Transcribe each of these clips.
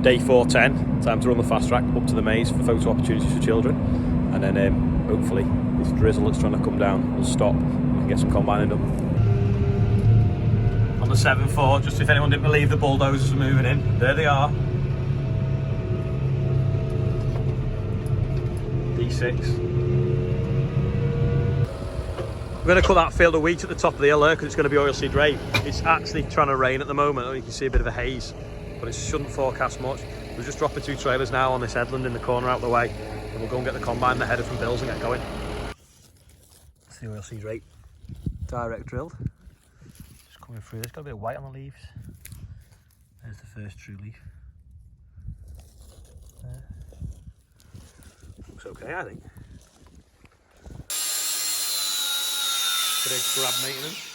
Day 410, time to run the fast track up to the maze for photo opportunities for children, and then hopefully this drizzle that's trying to come down will stop and we can get some combining done. On the 7.4, just if anyone didn't believe the bulldozers are moving in, there they are. D6. We're going to cut that field of wheat at the top of the hill there because it's going to be oilseed rape. It's actually trying to rain at the moment. You can see a bit of a haze, but it shouldn't forecast much. We're just dropping 2 trailers now on this headland in the corner out the way, and we'll go and get the combine, the header from Bill's, and get going. That's the oilseed rape, direct drilled. Just coming through. There's got a bit of white on the leaves. There's the first true leaf. Looks okay, I think. Bit of grab maintenance.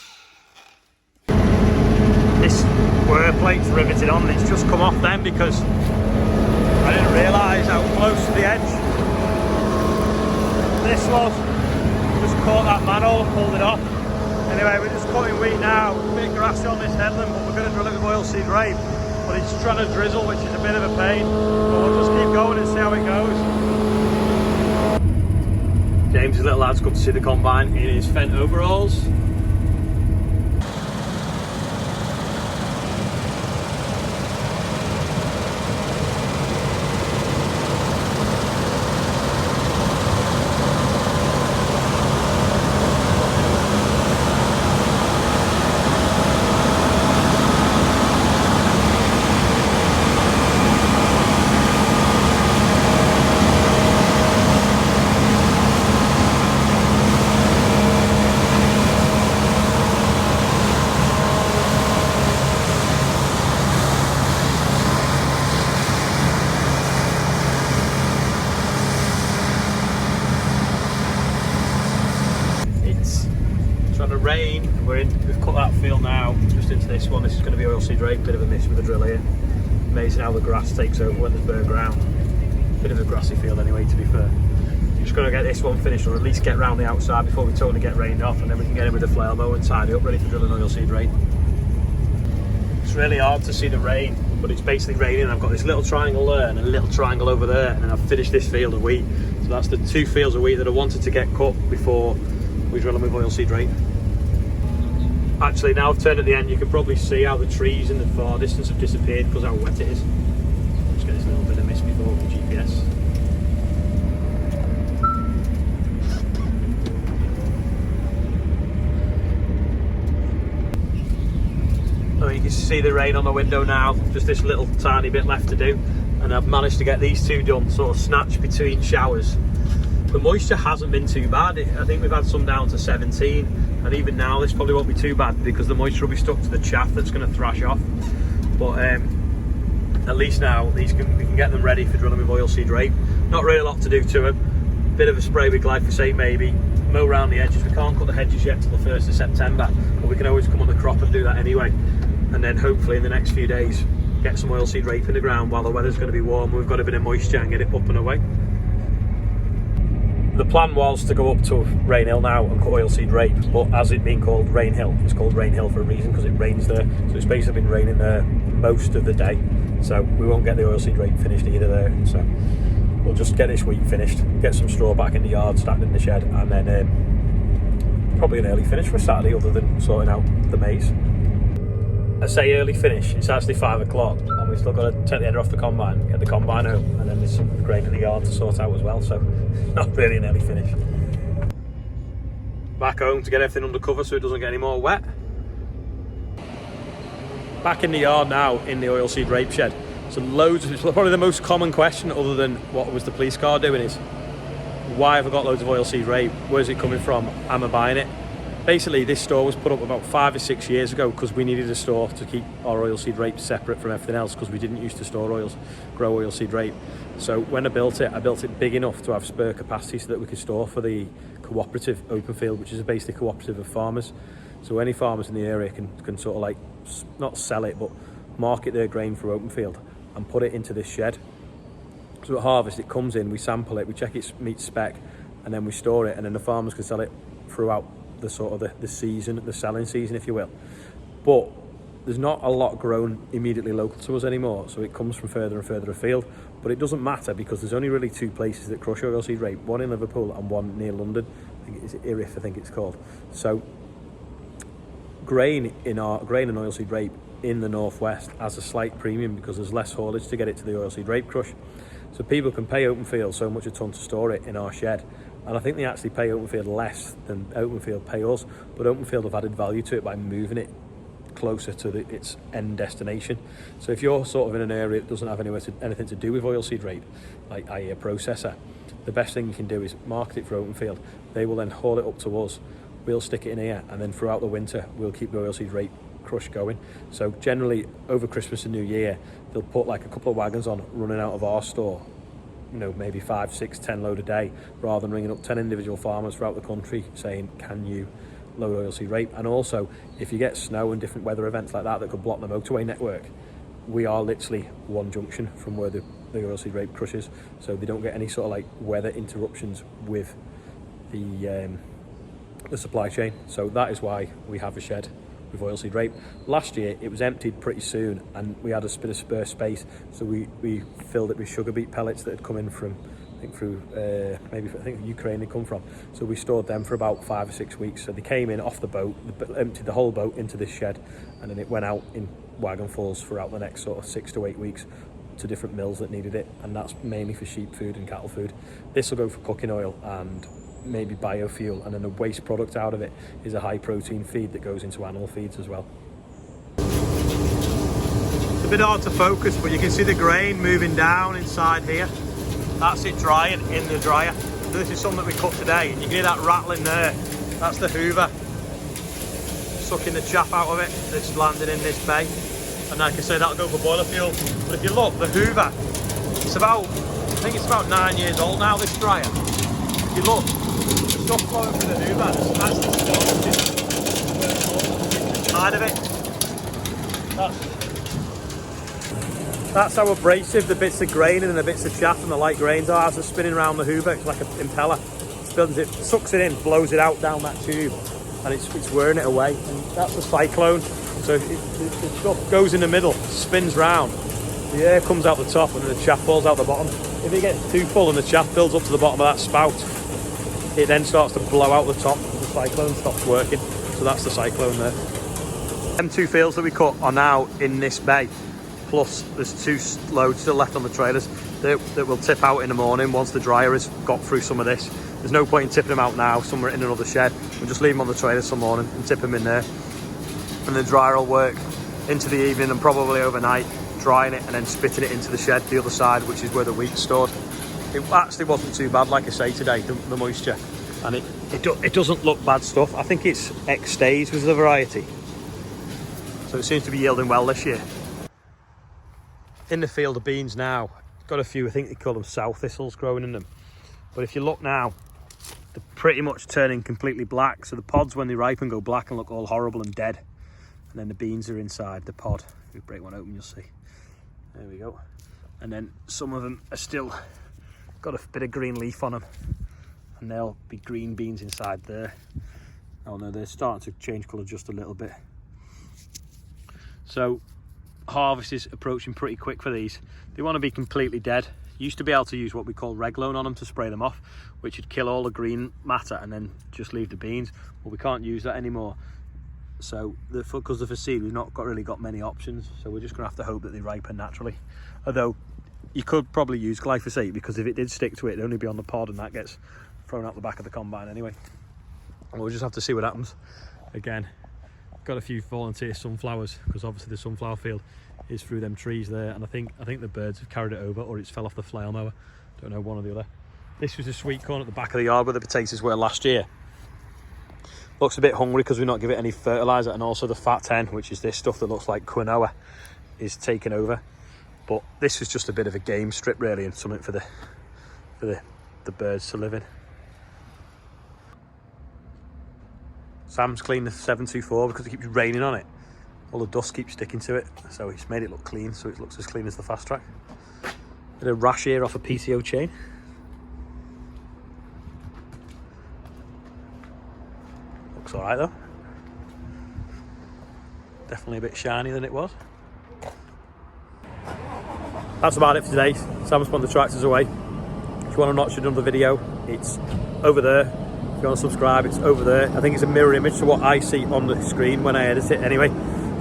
This wear plate's riveted on, and it's just come off then because I didn't realise how close to the edge this was. Just caught that manhole and pulled it off. Anyway, we're just cutting wheat now. A bit grassy on this headland, but we're going to drill it with oilseed rape. But it's trying to drizzle, which is a bit of a pain. But we'll just keep going and see how it goes. James's little lad's come to see the combine in his Fent overalls. Trying to rain. We've cut that field now just into this one. This is going to be oilseed rape, bit of a miss with the drill here. Amazing how the grass takes over when there's bare ground. Bit of a grassy field anyway, to be fair. Just going to get this one finished, or at least get round the outside before we totally get rained off, and then we can get in with the flail mower and tidy up, ready for drilling oilseed rape. It's really hard to see the rain, but it's basically raining. I've got this little triangle there and a little triangle over there, and then I've finished this field of wheat. So that's the 2 fields of wheat that I wanted to get cut before we drill them with oilseed rape. Actually, now I've turned at the end, you can probably see how the trees in the far distance have disappeared because how wet it is. Just get this little bit of mist before the GPS. So you can see the rain on the window now, just this little tiny bit left to do, and I've managed to get these 2 done, sort of snatched between showers. The moisture hasn't been too bad. I think we've had some down to 17, and even now this probably won't be too bad because the moisture will be stuck to the chaff that's going to thrash off. But at least now we can get them ready for drilling with oilseed rape. Not really a lot to do to them. Bit of a spray with glyphosate maybe, mow around the edges. We can't cut the hedges yet till the 1st of September, but we can always come on the crop and do that anyway. And then hopefully in the next few days get some oilseed rape in the ground while the weather's going to be warm. We've got a bit of moisture and get it up and away. The plan was to go up to Rain Hill now and cut oilseed rape, but as it being called Rain Hill, it's called Rain Hill for a reason because it rains there. So it's basically been raining there most of the day. So we won't get the oilseed rape finished either there. So we'll just get this wheat finished, get some straw back in the yard, stacked in the shed, and then probably an early finish for Saturday other than sorting out the maze. I say early finish, it's actually 5 o'clock and we've still got to take the header off the combine, get the combine home, and then there's some grain in the yard to sort out as well, so not really an early finish. Back home to get everything under cover so it doesn't get any more wet. Back in the yard now in the oilseed rape shed. So loads of, it's probably the most common question other than what was the police car doing is, why have I got loads of oilseed rape? Where's it coming from? Am I buying it? Basically, this store was put up about 5 or 6 years ago because we needed a store to keep our oilseed rape separate from everything else because we didn't used to grow oilseed rape. So when I built it big enough to have spare capacity so that we could store for the cooperative open field, which is basically a cooperative of farmers. So any farmers in the area can sort of like, not sell it, but market their grain for open field and put it into this shed. So at harvest, it comes in, we sample it, we check its meat spec, and then we store it, and then the farmers can sell it throughout the sort of the season, the selling season, if you will. But there's not a lot grown immediately local to us anymore, so it comes from further and further afield. But it doesn't matter because there's only really 2 places that crush oilseed rape, one in Liverpool and one near London. I think it's Erith, I think it's called. So grain and oilseed rape in the northwest has a slight premium because there's less haulage to get it to the oilseed rape crush. So people can pay Openfield so much a tonne to store it in our shed, and I think they actually pay Openfield less than Openfield pay us, but Openfield have added value to it by moving it closer to its end destination. So if you're sort of in an area that doesn't have anything to do with oilseed rape, like i.e. a processor, the best thing you can do is market it for Openfield. They will then haul it up to us, we'll stick it in here, and then throughout the winter we'll keep the oilseed rape crush going. So generally over Christmas and New Year they'll put like a couple of wagons on running out of our store, you know, maybe 5, 6, 10 load a day, rather than ringing up 10 individual farmers throughout the country saying, can you load oilseed rape? And also, if you get snow and different weather events like that could block the motorway network, we are literally one junction from where the oilseed rape crushes, so they don't get any sort of like weather interruptions with the supply chain. So that is why we have a shed with oilseed rape. Last year it was emptied pretty soon and we had a bit of spare space, so we filled it with sugar beet pellets that had come in from I think Ukraine they come from. So we stored them for about 5 or 6 weeks. So they came in off the boat, emptied the whole boat into this shed, and then it went out in wagonfuls throughout the next sort of 6 to 8 weeks to different mills that needed it, and that's mainly for sheep food and cattle food. This will go for cooking oil and maybe biofuel, and then the waste product out of it is a high protein feed that goes into animal feeds as well. It's a bit hard to focus, but you can see the grain moving down inside here. That's it drying in the dryer. So this is something that we cut today, and you can hear that rattling there. That's the hoover sucking the chaff out of it that's landed in this bay. And like I say, that'll go for boiler fuel. But if you look, the hoover, I think it's about 9 years old now, this dryer. If you look, the stuff flowing through the hoover, that's the stuff inside of it. That's how abrasive the bits of grain and the bits of chaff and the light grains are as they're spinning around the hoover. It's like a impeller. It sucks it in, blows it out down that tube, and it's wearing it away. And that's a cyclone. So the stuff goes in the middle, spins round, the air comes out the top, and then the chaff falls out the bottom. If it gets too full and the chaff builds up to the bottom of that spout, it then starts to blow out the top. The cyclone stops working. So that's the cyclone there. Them 2 fields that we cut are now in this bay. Plus there's 2 loads still left on the trailers that will tip out in the morning once the dryer has got through some of this. There's no point in tipping them out now, somewhere in another shed. We'll just leave them on the trailers some morning and tip them in there. And the dryer will work into the evening and probably overnight, drying it and then spitting it into the shed the other side, which is where the wheat's stored. It actually wasn't too bad, like I say today, the moisture. And it doesn't look bad stuff. I think it's X-Stays was the variety. So it seems to be yielding well this year. In the field of beans now, got a few, I think they call them sow thistles growing in them. But if you look now, they're pretty much turning completely black. So the pods, when they ripen, go black and look all horrible and dead. And then the beans are inside the pod. If we break one open, you'll see. There we go. And then some of them are still got a bit of green leaf on them. And they'll be green beans inside there. Oh no, they're starting to change colour just a little bit. So harvest is approaching pretty quick for these. They want to be completely dead. Used to be able to use what we call Reglone on them to spray them off, which would kill all the green matter and then just leave the beans. Well, we can't use that anymore. So because of the seed, we've not really got many options. So we're just gonna have to hope that they ripen naturally. Although you could probably use glyphosate, because if it did stick to it, it'd only be on the pod and that gets thrown out the back of the combine anyway. And we'll just have to see what happens. Again, got a few volunteer sunflowers, because obviously the sunflower field is through them trees there, and I think the birds have carried it over, or it's fell off the flail mower. Don't know, one or the other. This was a sweet corn at the back of the yard where the potatoes were last year. Looks a bit hungry because we've not given it any fertiliser, and also the fat 10, which is this stuff that looks like quinoa, is taken over. But this was just a bit of a game strip really, and something for the birds to live in. Sam's cleaned the 724 because it keeps raining on it. All the dust keeps sticking to it, so he's made it look clean, so it looks as clean as the fast track. Bit of rash here off a PTO chain. Looks alright though. Definitely a bit shiny than it was. That's about it for today. Sam's put the tractors away. If you want to watch another video, it's over there. If you want to subscribe, it's over there. I think it's a mirror image to what I see on the screen when I edit it anyway.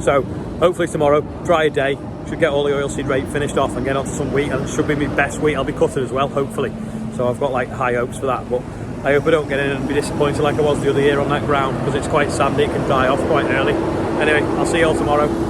So hopefully tomorrow, dry a day, should get all the oilseed rape finished off and get onto some wheat, and it should be my best wheat. I'll be cutting as well, hopefully. So I've got like high hopes for that, but I hope I don't get in and be disappointed like I was the other year on that ground, because it's quite sandy, it can dry off quite early. Anyway, I'll see you all tomorrow.